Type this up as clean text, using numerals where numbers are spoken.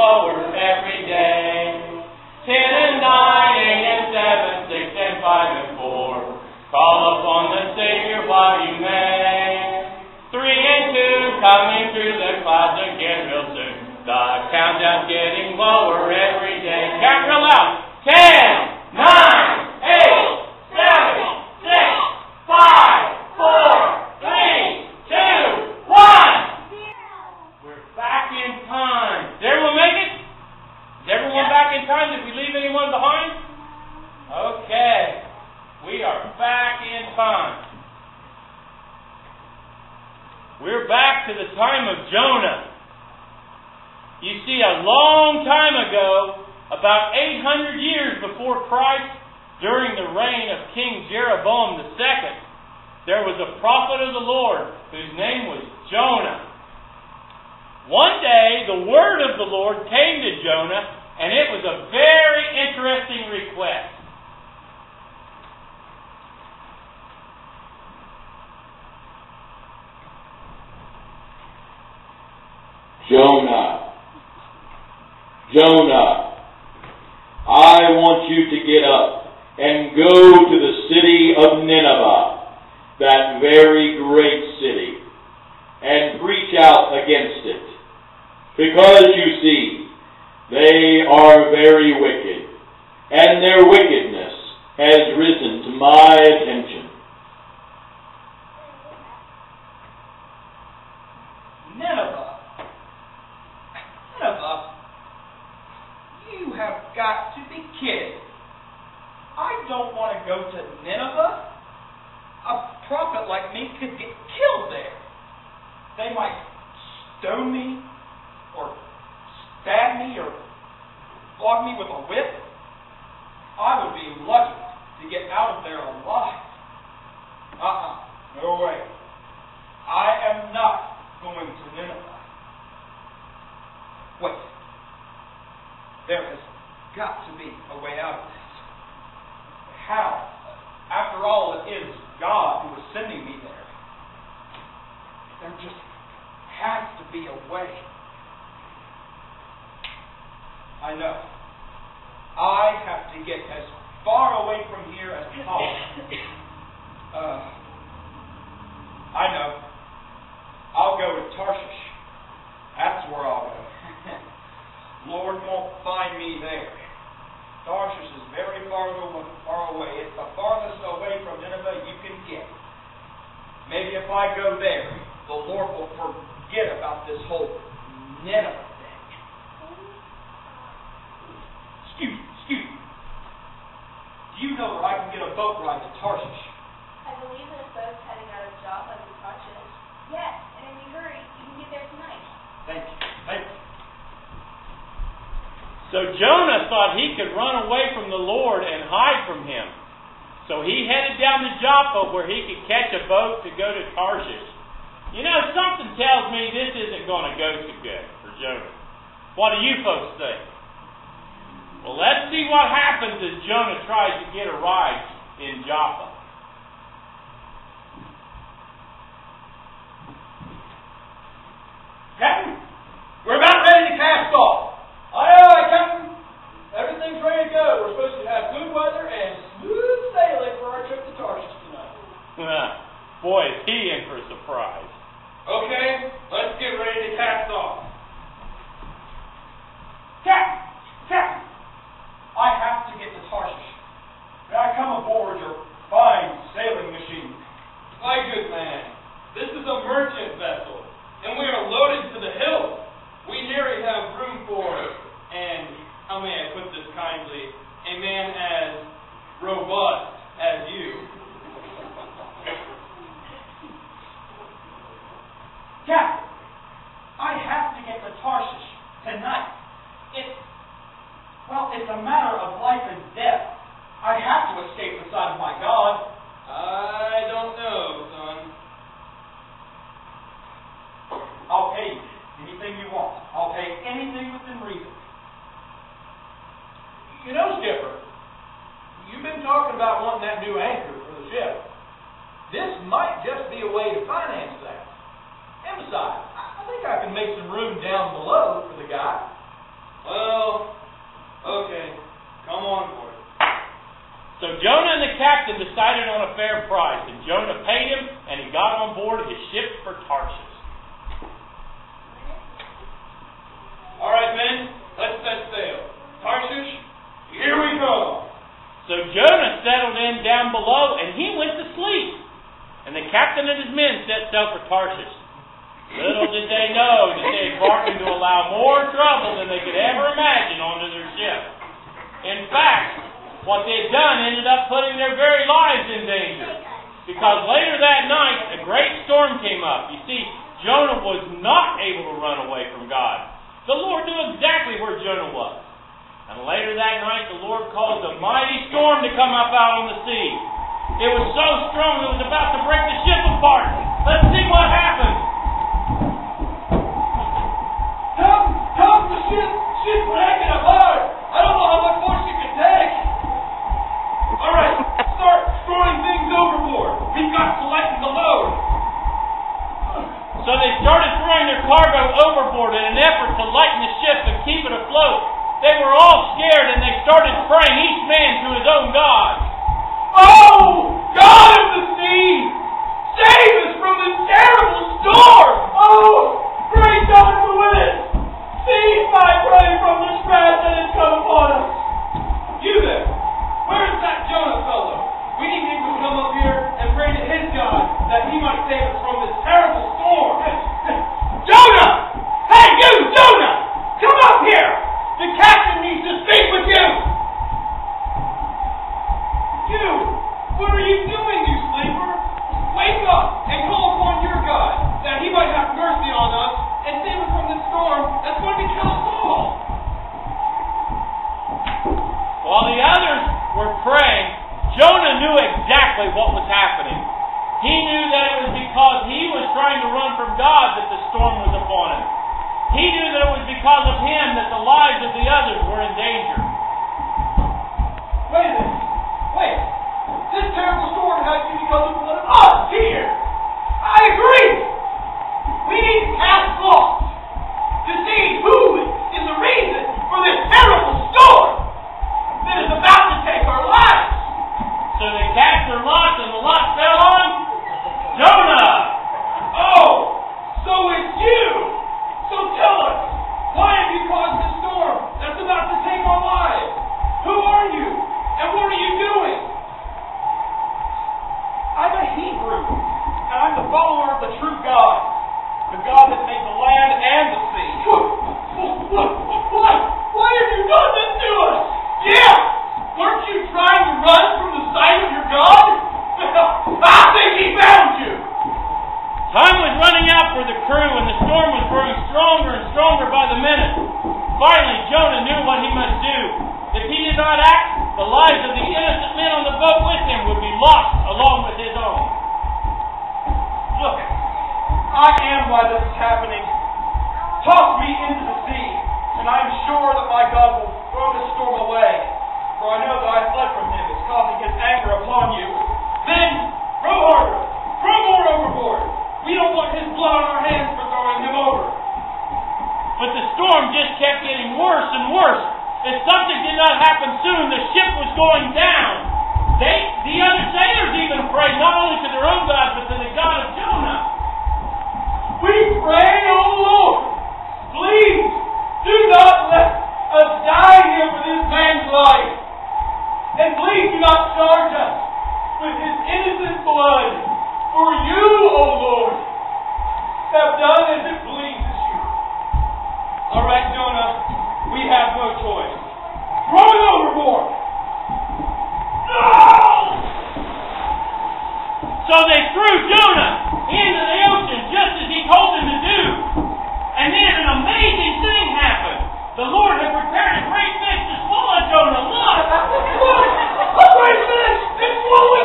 lower every day. 10 and 9, 8 and 7, 6 and 5 and 4. Call upon the Savior while you may. 3 and 2, coming through the clouds again real soon. The countdown's getting lower every day. Count real loud. 10, 9, 8, 7, 6, 5, 4, 3, 2, 1. We're back in time. Did everyone make it? Is everyone back in time? Did we leave anyone behind? Okay. We are back in time. We're back to the time of Jonah. You see, a long time ago, about 800 years before Christ, during the reign of King Jeroboam II, there was a prophet of the Lord whose name was Jonah. One day, the word of the Lord came to Jonah, and it was a very interesting request. Jonah, I want you to get up and go to the city of Nineveh, that very great city, and preach out against it. Because, you see, they are very wicked, and their wickedness has risen to my attention. Nineveh? You have got to be kidding. I don't want to go to Nineveh. A prophet like me could get killed there. They might stone me, or stab me, or flog me with a whip. I would be lucky to get out of there alive. No way. I am not going to Nineveh. Wait. There has got to be a way out of this. How? After all, it is God who is sending me there. There just has to be a way. I know. I have to get as far away from here as possible. I know. I'll go to Tarshish. That's where I'll go. Lord won't find me there. Tarshish is very far away. It's the farthest away from Nineveh you can get. Maybe if I go there, the Lord will forget about this whole Nineveh thing. Excuse me. Do you know where I can get a boat ride to Tarshish? I believe that a boat's heading out of Joppa to Tarshish. Yes, and if you hurry, you can get there tonight. Thank you. So Jonah thought he could run away from the Lord and hide from him. So he headed down to Joppa where he could catch a boat to go to Tarshish. You know, something tells me this isn't going to go too good for Jonah. What do you folks think? Well, let's see what happens as Jonah tries to get a ride in Joppa. Captain, we're about ready to cast off. Aye, Captain. Everything's ready to go. We're supposed to have good weather and smooth sailing for our trip to Tarshish tonight. Boy, is he in for a surprise. Okay, let's get ready to cast off. Captain, I have to get to Tarshish. May I come aboard your fine sailing machine? My good man, this is a merchant vessel, and we are loaded to the hilt. We nearly have room for, and how may I put this kindly, a man as robust as you. Captain, I have to get to Tarshish tonight. It's a matter of life and death. I have to escape the sight of my God. I don't know, son. I'll pay you anything you want. I'll pay anything within reason. You know, Skipper, you've been talking about wanting that new anchor for the ship. This might just be a way to finance that. And besides, I think I can make some room down below for the guy. Well, okay. Come on, boy. So Jonah and the captain decided on a fair price, and Jonah paid him, and he got on board his ship for Tarshish. All right, men, let's set sail. Tarshish, here we go. So Jonah settled in down below, and he went to sleep. And the captain and his men set sail for Tarshish. Little did they know that they had bargained to allow more trouble than they could ever imagine onto their ship. In fact, what they had done ended up putting their very lives in danger. Because later that night, a great storm came up. You see, Jonah was not able to run away from God. The Lord knew exactly where Jonah was. And later that night, the Lord caused a mighty storm to come up out on the sea. It was so strong it was about to break the ship apart. Let's see what happened. Come, the ship's breaking apart. I don't know how much force you can take. All right, start throwing things overboard. We've got to lighten the load. So they started throwing their cargo overboard in an effort to lighten the ship and keep it afloat. They were all scared and they started praying, each man to his own God. Oh, God of the sea, save us from this terrible storm. Oh, great God of the wind, cease, I pray, from the stress that has come upon us. You there, where's that Jonah fellow? We need him to come up here and pray to his God that he might save us from this terrible storm. Jonah! Hey, you, Jonah! Come up here! The captain needs to speak with you! You! What are you doing, you sleeper? Wake up and call upon your God that he might have mercy on us and save us from this storm that's going to kill us all. While the others were praying, Jonah knew exactly what was happening. He knew that it was because he was trying to run from God that the storm was upon him. He knew that it was because of him that the lives of the others were in danger. Wait a minute. Wait. This terrible storm has to be because of one of us here. I agree. We need to cast lots to see who is the reason for this terrible storm that is about to take our lives. So they cast their lots, and the lot fell on Jonah. Oh, so it's you. So tell us, why have you caused this storm that's about to take our lives? Who are you, and what are you doing? I'm a Hebrew, and I'm the follower of the true God, the God that made the land and the sea. Why have you done this to us? Yeah! Weren't you trying to run from the sight of your God? I think he found you! Time was running out for the crew, and the storm was growing stronger and stronger by the minute. Finally, Jonah knew what he must do. If he did not act, the lives of the innocent men on the boat with him would be lost along with his own. Look, I am why this is happening. Toss me into the sea, and I am sure that my God will throw this storm away. For I know that I fled from him, is causing his anger upon you. Then, row harder, throw more overboard. We don't want his blood on our hands for throwing him over. But the storm just kept getting worse and worse. If something did not happen soon, the ship was going down. The other sailors even prayed not only to their own God, but to the God of Jonah. We pray, O Lord, please do not let us die here for this man's life. And please do not charge us with his innocent blood. For you, O Lord, have done as it pleases you. All right, Jonah, we have no choice. Throw it overboard! So they threw Jonah into the ocean just as he told them to do. And then an amazing thing happened. The Lord had prepared a great fish to swallow Jonah. Look! Look! A great fish! It's swallowing